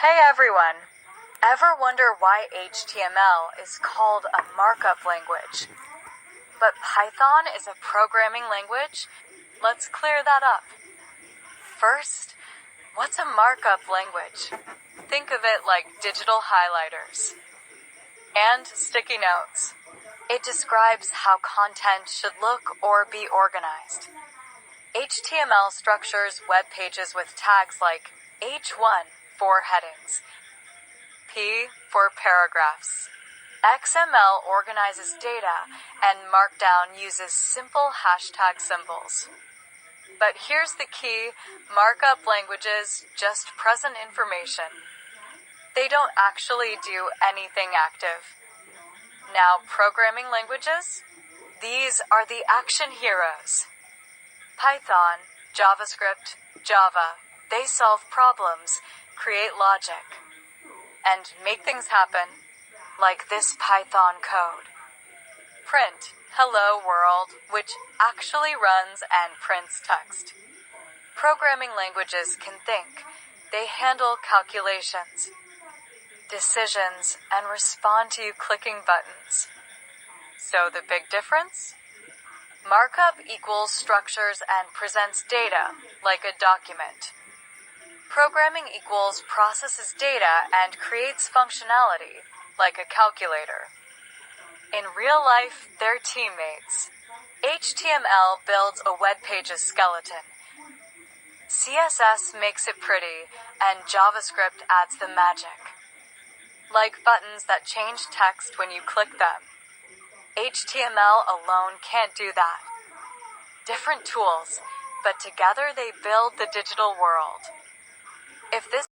Hey everyone! Ever wonder why HTML is called a markup language? But Python is a programming language? Let's clear that up. First, what's a markup language? Think of it like digital highlighters and sticky notes. It describes how content should look or be organized. HTML structures web pages with tags like H1 for headings, P for paragraphs. XML organizes data, and Markdown uses simple hashtag symbols. But here's the key: markup languages just present information. They don't actually do anything active. Now, programming languages? These are the action heroes. Python, JavaScript, Java. They solve problems, create logic, and make things happen, like this Python code. Print, hello world, which actually runs and prints text. Programming languages can think. They handle calculations, decisions, and respond to you clicking buttons. So the big difference? Markup equals structures and presents data, like a document. Programming equals processes data and creates functionality, like a calculator. In real life, they're teammates. HTML builds a web page's skeleton. CSS makes it pretty, and JavaScript adds the magic. Like buttons that change text when you click them. HTML alone can't do that. Different tools, but together they build the digital world. If this